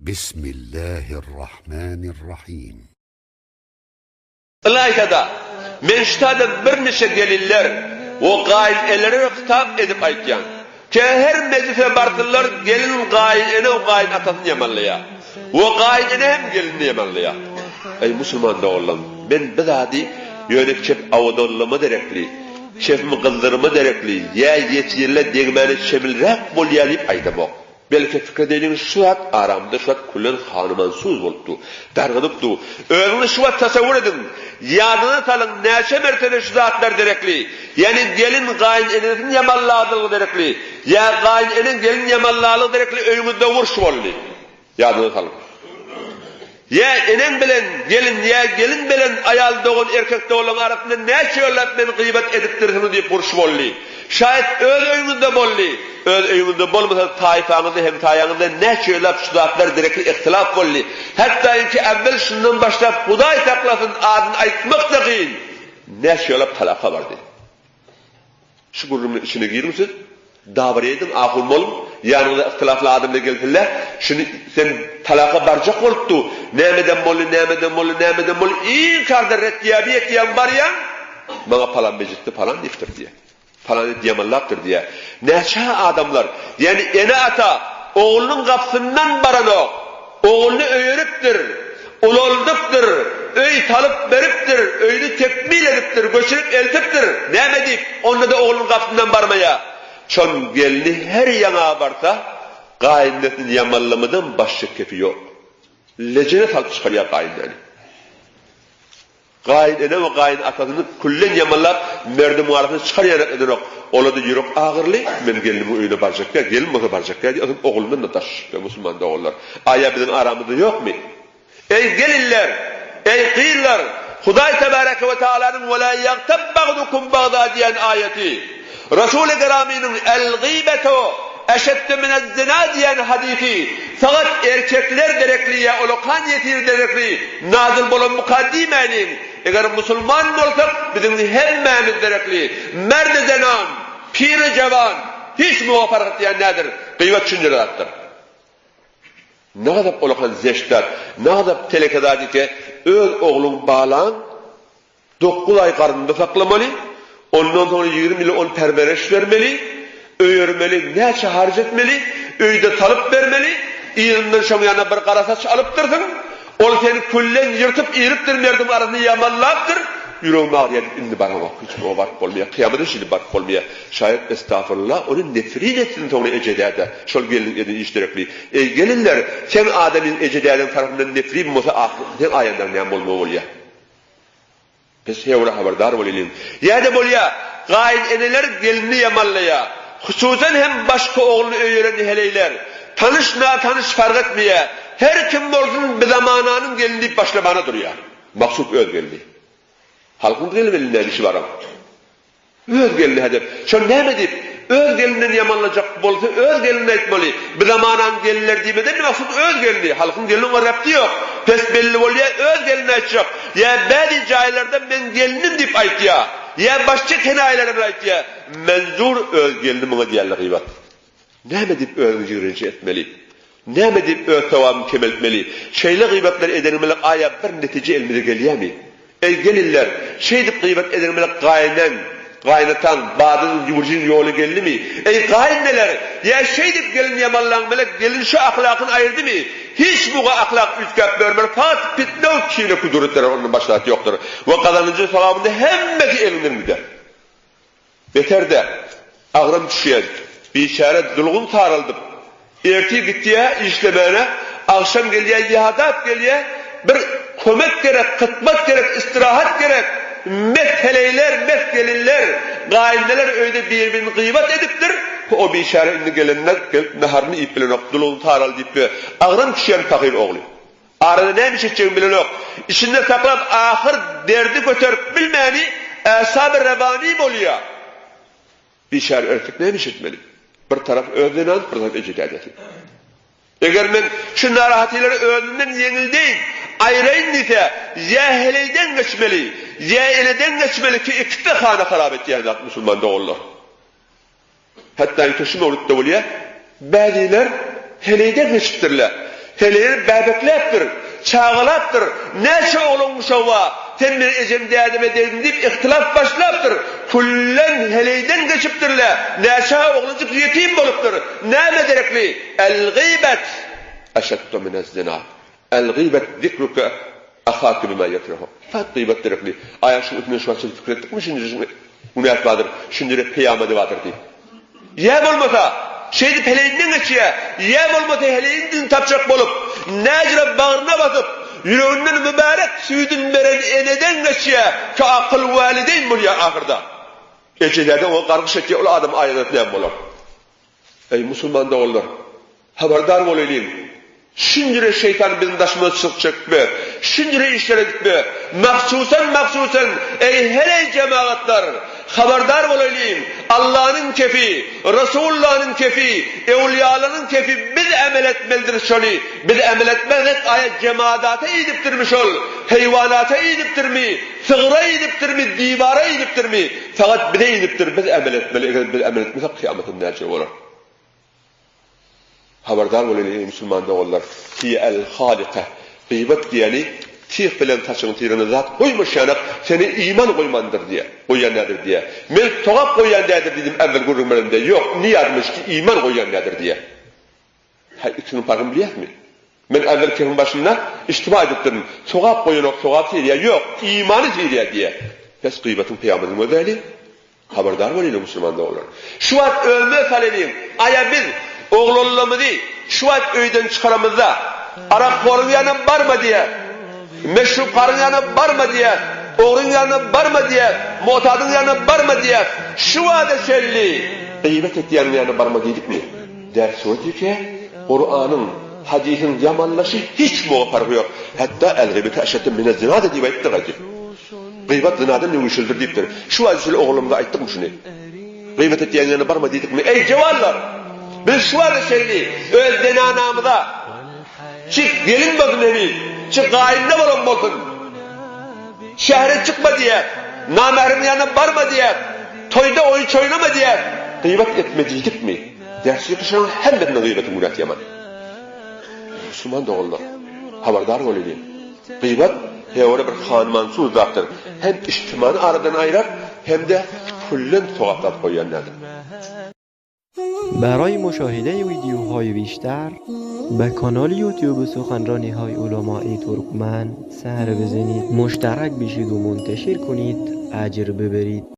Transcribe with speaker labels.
Speaker 1: Bismillahirrahmanirrahim.
Speaker 2: Ilaytada men ştada bir neçe geliller o gailelere hitap edip aytgan. Ke her meclise bartıllar gelin gailene o gail atasını yamanlaya. O gailene hem gelin yamanlaya. Ey Müslüman doğulam, ben bizadi yönek çep avadollama derekli, çepmi kıldırma derekli, ya yetiyerle degmeni çemilrek bol yalip aytabok. Belki fikredeyinin şu at aramda şu at kullen hanımansuz oldu. Dargınıptu. Öğünü şu at tasavvur edin. Yadını talın neçe mertebe şu zatlar derekli. Yani gelin gayin enenin yamalladığı derekli. Ya gayin enin gelin yamalladığı derekli öğünü de vurş oldu. Yadını talın. Ya enen bilen gelin ya gelin bilen ayal doğun erkek doğun arasında neçe öğlet beni gıybet ediptirsiniz deyip vurş oldu. Şayet öz öğününde bolli, öz öğününde bolmasa taifanızda hem tayanızda ne şöyle şudatlar direkli ihtilaf bolli. Hatta ki evvel şundan başlayıp Huday taklasın adını aytmak da kıyın. Ne şöyle talaka vardı. Şu gurumun içine girir misin? Davır edin, ahul molum. Yanında ihtilaflı adımla geldiler. Şunu sen talaka barcak oldu. Nemeden bolli. İyi karda reddiyabiyet yan var yan. Bana falan becikti falan iftir diye. Falan diyemallaktır diye. Neçe adamlar, yani ene ata, oğlunun kapısından baran o, oğlunu öğürüptür, ulolduktur, öy talıp veriptir, öylü tekmil ediptir, göçürüp eltiptir, ne deyip, onunla da oğlunun kapısından barmaya. Çon gelini her yana varsa, gayinletin yamallamadan başlık kefi yok. Lecine salıp çıkarıyor gayinlerini. Gayin ene ve gayin atasını kullen yamallap merdi muharefini çıkaryanak ederek ola da yürek ağırlı men gelinimi öyle baracak ya gelin moza baracak ya diye oğlundan da taş ve Müslüman da oğullar aya bizim aramızda yok mu? Ey geliller, ey kıyırlar, Huday Tebareke ve Teala'nın ve la yagtab ba'dukum ba'da diyen ayeti, Resul-i Kerami'nin el gıybetu eşedde minez zina diyen hadisi, fakat erkekler derekliye, olokan yetir derekli, nazil bolon mukaddimenin, eğer Müslüman olsak, bizim hemmemiz derekli, merd-i zenan, pir-i cevan, hiç muvafakat diyen nedir? Gıyvet çüncürattır. Ne kadar olokan zeşler, ne kadar telekedadi ki, öz oğlun bağlan, 9 ay karnında saklamalı, ondan sonra 20 yıl on pervereş vermeli, öğürmeli, neçe harc etmeli, öyde talıp vermeli, iğrinden şam yanına bir kara saç alıptırsın, ol seni kullen yırtıp iğriptir, merdim arasını yamallattır, yüreğim ağrıya indi bana bak, hiç o bark olmaya, kıyamada şimdi bark olmaya, şayet estağfurullah, onun nefrin etsin sonra ecederde, şol gelin edin iştirekli. Gelinler, sen Adem'in ecederden tarafından nefrin mi olsa aklın, ayandan ne olma oluyor? Biz hevra haberdar olalım. Ya da bolya, gayin eneler gelini yamallaya, hususen hem başka oğlunu öğreni heleyler, tanış fark etmeye, her kim olsun bir zamananın gelini başlamana duruyor. Maksut öz gelini. Halkın gelmelinden işi var ama. Öz gelini hedef. Şöyle ne edip, öz gelinin yamanlayacak bolsa, öz gelini etmeli. Bir zamanan gelinler demeden mi maksut öz gelini? Halkın gelinin var yaptı yok. Pes belli oluyor, öz gelini açacak. Ya bazı cahillerden ben gelinim deyip ayt ya. Ya başka kenayelerden ayt ya. Menzur öz gelini bana diyerler gıybat. Ne edip öz girinci etmeli? Ne edip öz tevamı kemeltmeli? Şeyle gıybatlar edilmelik aya bir netice elmide geliyor mi? Ey gelirler, şeydip gıybat edilmelik gaynatan, badının yumurcun yolu geldi mi? Ey gayneler, ya şeydip gelin yamallanmalık, gelin şu ahlakın ayırdı mı? Hiç bu ahlak üskap vermeli, fakat fitne o kişiyle kudurutları onun başlatı yoktur. Ve kazanıcı sahabında hemmeti elinir mi der? Beter de, ağrım düşüyen, bir işaret dulgun sarıldım. Erti gittiye işlemene, akşam geliye, yihadat geliye, bir kömek gerek, kıtmak gerek, istirahat gerek, mesheleyler, mesgelinler, gayindeler öyle birbirini gıybat ediptir, o bir işaretini gelenler, naharını ip bilen ok, dulunu taral deyip, ağrım düşen fakir oğlu. Arada neymiş edeceğim bilen ok, içinde saklap ahir derdi götürüp bilmeyeni, eshab-ı revani oluyor. Bir işaret erkek neymiş etmeli? Bir taraf özlenen, bir taraf ecedadeti. Eğer ben şu narahatileri önünden yenildeyim, ayrayın ise, ya heleyden geçmeli, ya eleden geçmeli ki ikisi de hana harap ettiği Müslüman da olur. Hatta yetişim olutta oluyor, bazılar heleyden geçiptirler. Heleleri bebekleptir, çağılaptır. Neçe oğlunmuş ova, sen bir ecem derdime dedim deyip ihtilaf başlaptır. Kullen heleyden geçiptirle. Neçe oğluncuk yetim boluptur. Ne mederekli? El-gıybet eşeddu minez-zina. El-gıybet zikruka ahâkü bima yekrehu. Fat gıybet derekli. Aya şu ütüne şu açık fikrettik mi şimdi? Uniyat vardır. Şimdi kıyameti vardır deyip. Yem olmasa, şeydi peleydinden geçiyor. Yem olmasa heleyinden tapacak bolup, necre bağrına basıp, yüreğinden mübarek süydün veren eneden geçiyor. Ki akıl valideyn buluyor ahırda. Ecelerden o kargış ediyor, o adam ayetleyen bulup. Ey Müslüman da olur. Haberdar olayım. Şimdi şeytan bizim taşımıza çıkacak mı? Şimdi işlere gitme. Maksusen ey hele cemaatler haberdar olayım. Allah'ın kefi, Resulullah'ın kefi, evliyaların kefi biz amel etmelidir şöyle. Biz amel etmezsek ayet cemaata idiptirmiş ol. Hayvanata idiptirmi, sığıra idiptirmi, divara idiptirmi. Fakat bize idiptir biz amel etmeli. Biz amel etmezsek kıyametin nerede olur? Haberdar olayım Müslüman oğullar. Ki el-halika. Gıybet diyeni tih bilen taşın tirine zat koymuş yanak seni iman koymandır diye. Koyan nedir diye. Men toğap koyan nedir dedim evvel gururlarımda. Yok niyazmış ki iman koyan nedir diye. İkisinin farkını biliyek mi? Men evvel kefin başında içtima ediptim. Toğap koyan yok, toğap tiriye yok. İmanı tiriye diye. Pes gıybetin peygamberin modeli. Haberdar olayım Müslüman oğullar. Şu an ölme saledeyim. Aya biz oğlullığımızı şu an öyden çıkaramızda Arap korun yanı var mı diye, meşrup karın yanı var mı diye, oğrun yanı var mı diye, muhtadın yanı var mı diye, şu an şelli gıybet ettiğinin yanı var mı dedik mi? Ders oldu ki Kur'an'ın, hadisin yamanlaşı hiç mu farkı yok. Hatta el-gıybeti eşeddu minez-zina da diye ettik acı. Gıybet zinadan ne uyuşuldur deyiptir. Şu hadisini oğlumda ayttık mı şunu? Gıybet ettiğinin yanı var mı dedik mi? Ey cevallar! Biz şu an şerli, öz denanamıza, çık gelin bakın evi, çık gayinde olun bakın, şehre çıkma diye, namehrin yanına varma diye, toyda oyun oynama diye, gıybet etmediydik mi? Dersi kışının hem birinin gıybetin günah yaman. Müslüman da onlar, haberdar olayım. Gıybet, öyle bir hanmansuz zattır. Hem içtimanı aradan ayırar, hem de kullen soğuklat koyanlardır.
Speaker 3: برای مشاهده ویدیوهای بیشتر به کانال یوتیوب سخنرانی های علماء ترکمن سر بزنید، مشترک بشید و منتشر کنید، اجر ببرید.